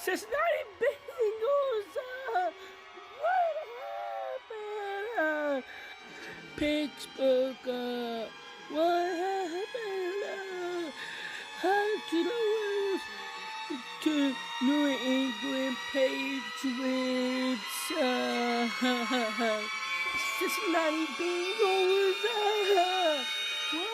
Cincinnati Bengals. What happened? Pittsburgh. What happened? How did I lose to New England Patriots? Cincinnati Bengals. What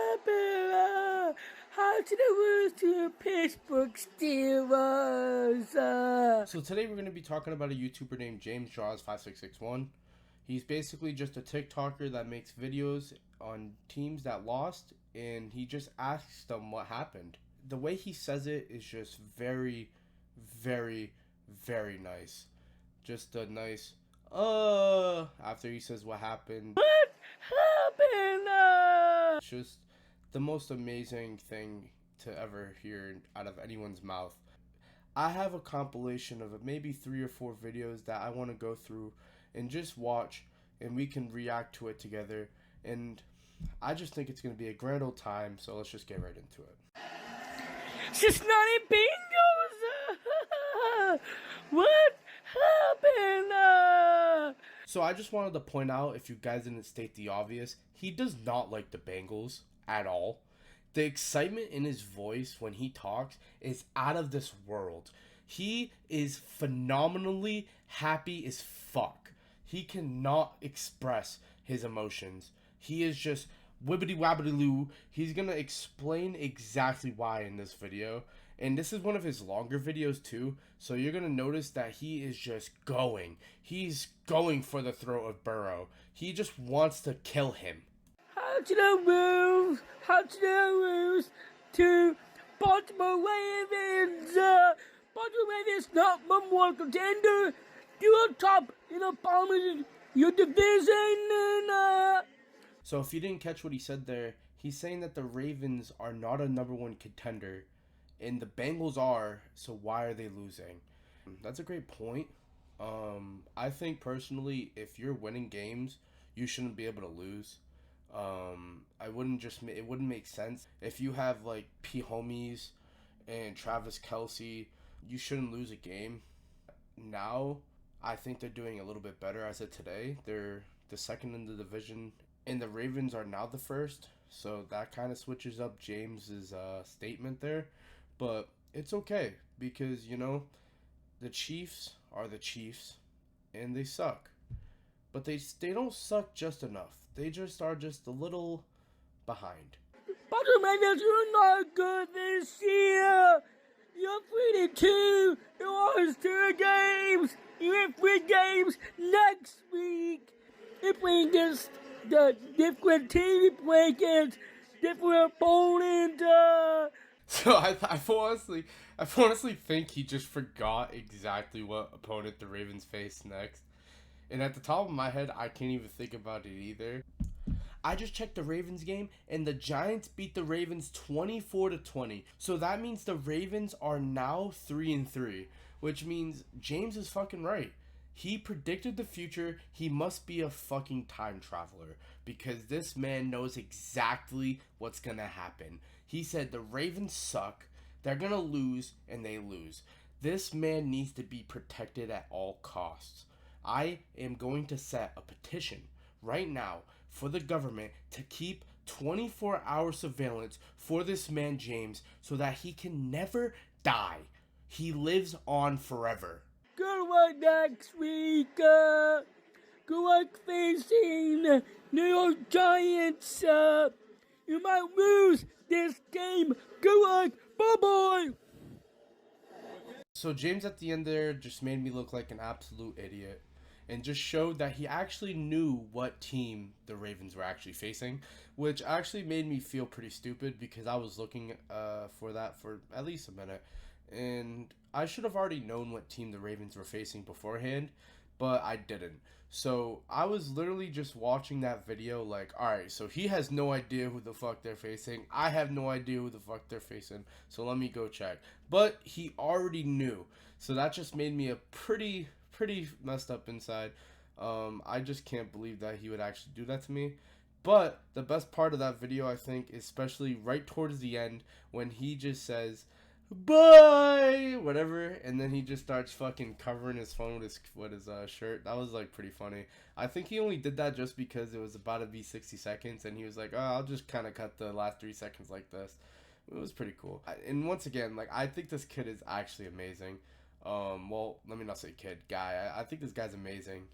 happened? How did I lose to the Pittsburgh Steelers? So today we're going to be talking about a YouTuber named James Draws 5661. He's basically just a TikToker that makes videos on teams that lost, and he just asks them what happened. The way he says it is just very, very, very nice. Just a nice, after he says what happened. What happened? It's just the most amazing thing to ever hear out of anyone's mouth. I have a compilation of maybe 3 or 4 videos that I want to go through and just watch, and we can react to it together. And I just think it's going to be a grand old time, so let's just get right into it. Cincinnati Bengals. What happened? So I just wanted to point out, if you guys didn't state the obvious, he does not like the Bengals at all. The excitement in his voice when he talks is out of this world. He is phenomenally happy as fuck. He cannot express his emotions. He is just wibbity wabbity loo. He's gonna explain exactly why in this video. And this is one of his longer videos too. So you're gonna notice that he is just going. He's going for the throat of Burrow. He just wants to kill him. How did I lose? How did I lose to Baltimore Ravens? Baltimore Ravens not number one contender. You're top in the bottom of your division. So if you didn't catch what he said there, he's saying that the Ravens are not a number 1 contender, and the Bengals are. So why are they losing? That's a great point. I think personally, if you're winning games, you shouldn't be able to lose. It wouldn't make sense if you have like P. Homies and Travis Kelce. You shouldn't lose a game. Now, I think they're doing a little bit better as of today. They're the second in the division, and the Ravens are now the first. So that kind of switches up James's statement there, but it's okay because the Chiefs are the Chiefs, and they suck, but they don't suck just enough. They just are just a little behind. Baltimore Ravens, you're not good this year. You're 3-2. You lost 2 games. You have 3 games next week. You play against the different team. You play against different opponents. So I honestly think he just forgot exactly what opponent the Ravens face next. And at the top of my head, I can't even think about it either. I just checked the Ravens game, and the Giants beat the Ravens 24-20. So that means the Ravens are now 3-3, which means James is fucking right. He predicted the future. He must be a fucking time traveler because this man knows exactly what's gonna happen. He said the Ravens suck, they're gonna lose, and they lose. This man needs to be protected at all costs. I am going to set a petition right now for the government to keep 24-hour surveillance for this man James so that he can never die. He lives on forever. Good luck next week. Good luck facing the New York Giants. You might lose this game. Good luck. Bye-bye. So James at the end there just made me look like an absolute idiot and just showed that he actually knew what team the Ravens were actually facing, which actually made me feel pretty stupid because I was looking for that for at least a minute, and I should have already known what team the Ravens were facing beforehand, but I didn't. So I was literally just watching that video like, alright, so he has no idea who the fuck they're facing. I have no idea who the fuck they're facing, so let me go check. But he already knew, so that just made me a pretty messed up inside. I just can't believe that he would actually do that to me. But the best part of that video, I think, especially right towards the end, when he just says, bye, whatever, and then he just starts fucking covering his phone with his shirt. That was like pretty funny. I think he only did that just because it was about to be 60 seconds, and he was like, oh, I'll just kind of cut the last 3 seconds like this. It was pretty cool. And once again, like, I think this kid is actually amazing. Well, let me not say kid, guy. I think this guy's amazing.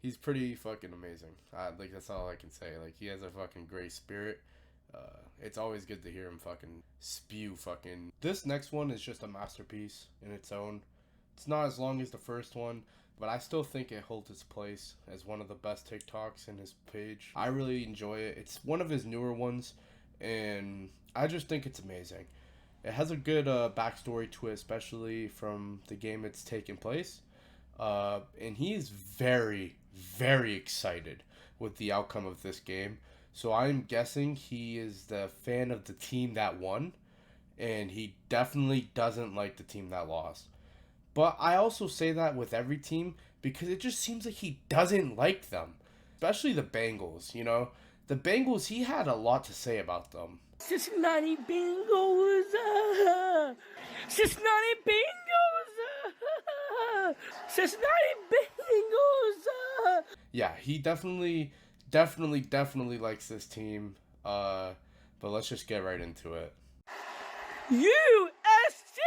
He's pretty fucking amazing. Like, that's all I can say. Like, he has a fucking great spirit. It's always good to hear him fucking spew fucking. This next one is just a masterpiece in its own. It's not as long as the first one, but I still think it holds its place as one of the best TikToks in his page. I really enjoy it. It's one of his newer ones, and I just think it's amazing. It has a good backstory to it, especially from the game it's taking place. And he is very, very excited with the outcome of this game. So I'm guessing he is the fan of the team that won, and he definitely doesn't like the team that lost. But I also say that with every team because it just seems like he doesn't like them, especially the Bengals, you know? The Bengals, he had a lot to say about them. Cincinnati Bengals! Cincinnati Bengals! Cincinnati Bengals! Yeah, he definitely likes this team. But let's just get right into it. USC!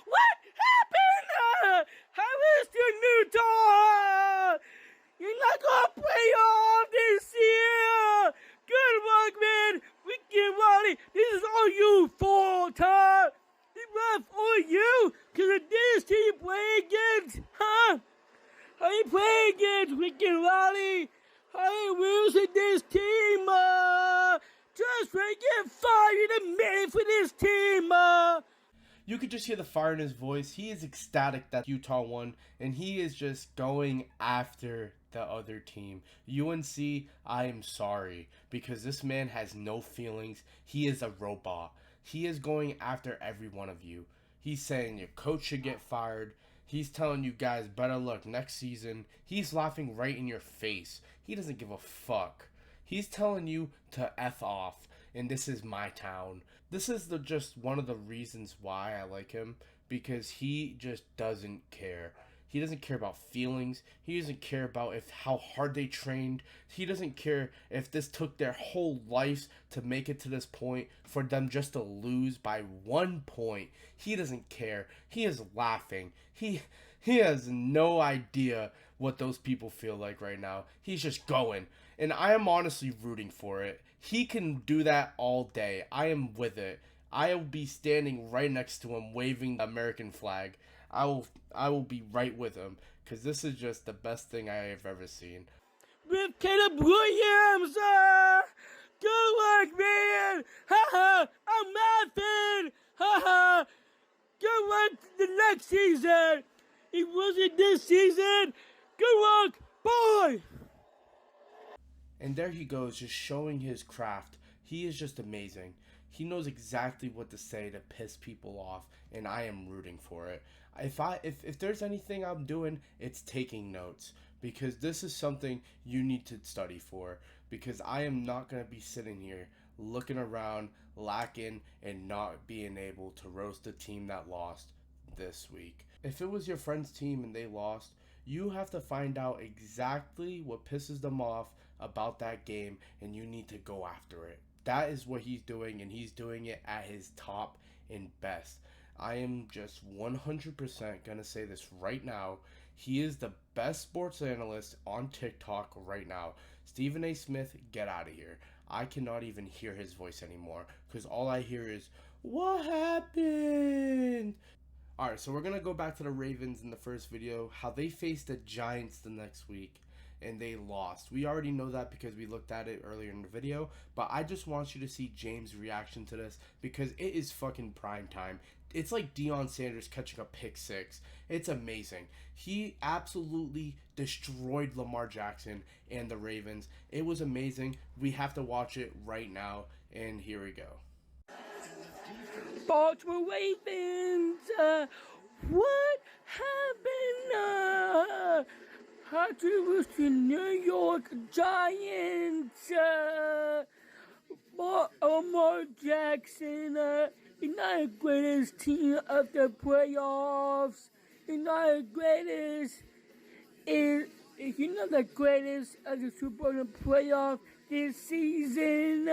What happened? How is your new dog? You're not gonna play off this year! Good luck, man! Wicked Wally, this is all you fault, huh? It's rough on you, cause of this team you play against, huh? How you play against Wicked Wally? How you losing this team, just for get fired a minute for this team, You could just hear the fire in his voice. He is ecstatic that Utah won, and he is just going after the other team. UNC, I am sorry, because this man has no feelings. He is a robot. He is going after every one of you. He's saying your coach should get fired. He's telling you guys better luck next season. He's laughing right in your face. He doesn't give a fuck. He's telling you to F off, and this is my town. This is just one of the reasons why I like him, because he just doesn't care. He doesn't care about feelings. He doesn't care about how hard they trained. He doesn't care if this took their whole lives to make it to this point, for them just to lose by 1 point. He doesn't care. He is laughing. He has no idea what those people feel like right now. He's just going. And I am honestly rooting for it. He can do that all day. I am with it. I will be standing right next to him waving the American flag. I will be right with him, because this is just the best thing I have ever seen. With Caleb Williams, good luck, man! Haha, I'm laughing! Haha, good luck the next season! It wasn't this season! Good luck, bye! And there he goes, just showing his craft. He is just amazing. He knows exactly what to say to piss people off, and I am rooting for it. If there's anything I'm doing, it's taking notes, because this is something you need to study for, because I am not going to be sitting here looking around, lacking, and not being able to roast the team that lost this week. If it was your friend's team and they lost, you have to find out exactly what pisses them off about that game, and you need to go after it. That is what he's doing, and he's doing it at his top and best. I am just 100% gonna say this right now. He is the best sports analyst on TikTok right now. Stephen A. Smith, get out of here. I cannot even hear his voice anymore, because all I hear is, what happened? Alright, so we're gonna go back to the Ravens in the first video, how they faced the Giants the next week, and they lost. We already know that because we looked at it earlier in the video, but I just want you to see James' reaction to this, because it is fucking prime time. It's like Deion Sanders catching a pick six. It's amazing. He absolutely destroyed Lamar Jackson and the Ravens. It was amazing. We have to watch it right now, and here we go. Baltimore Ravens, what happened? How to lose to New York Giants? Lamar Jackson, You're not the greatest team of the playoffs. You're not the greatest. You're not the greatest of the Super Bowl playoff this season.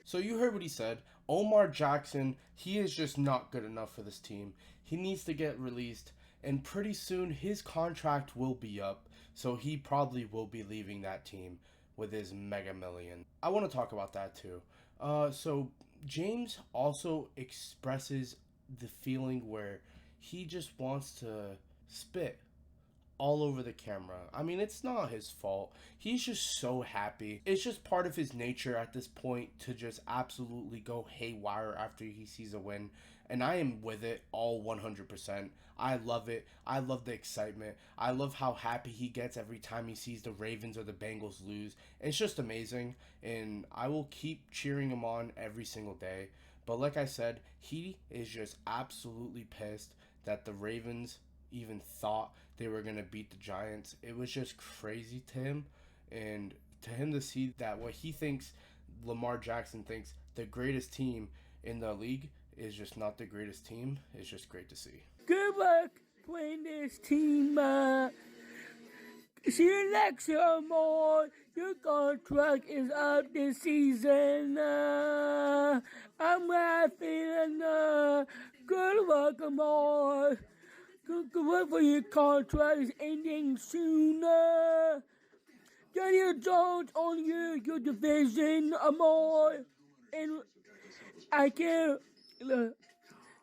So you heard what he said. Omar Jackson, he is just not good enough for this team. He needs to get released, and pretty soon his contract will be up, so he probably will be leaving that team with his mega million. I want to talk about that too. So James also expresses the feeling where he just wants to spit all over the camera. I mean, it's not his fault. He's just so happy. It's just part of his nature at this point to just absolutely go haywire after he sees a win. And I am with it all 100%. I love it. I love the excitement. I love how happy he gets every time he sees the Ravens or the Bengals lose. It's just amazing. And I will keep cheering him on every single day. But like I said, he is just absolutely pissed that the Ravens even thought they were going to beat the Giants. It was just crazy to him. And to him to see that what he thinks, Lamar Jackson thinks, the greatest team in the league is just not the greatest team, is just great to see. Good luck playing this team. See you next year, more. Your contract is up this season. I'm laughing. Good luck, more. Good luck for your contract is ending soon. Daniel Jones on your division, more. And I can't. Good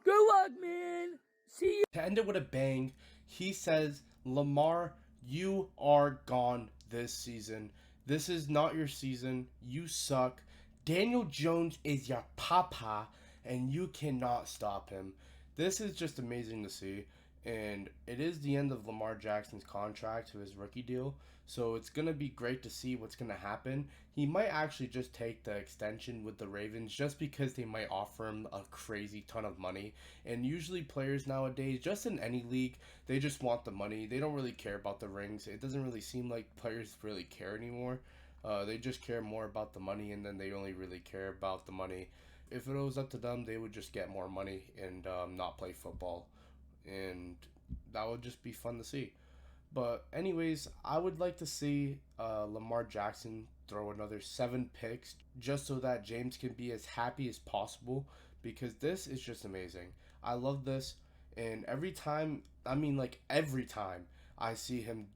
luck, man. See you. To end it with a bang, he says, Lamar, you are gone this season. This is not your season. You suck. Daniel Jones is your papa, and you cannot stop him. This is just amazing to see. And it is the end of Lamar Jackson's contract to his rookie deal. So it's going to be great to see what's going to happen. He might actually just take the extension with the Ravens just because they might offer him a crazy ton of money. And usually players nowadays, just in any league, they just want the money. They don't really care about the rings. It doesn't really seem like players really care anymore. They just care more about the money, and then they only really care about the money. If it was up to them, they would just get more money and not play football. And that would just be fun to see. But anyways, I would like to see Lamar Jackson throw another 7 picks just so that James can be as happy as possible, because this is just amazing. I love this, and every time I see him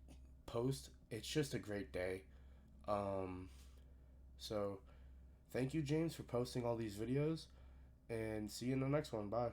post, it's just a great day. So thank you, James, for posting all these videos, and see you in the next one. Bye.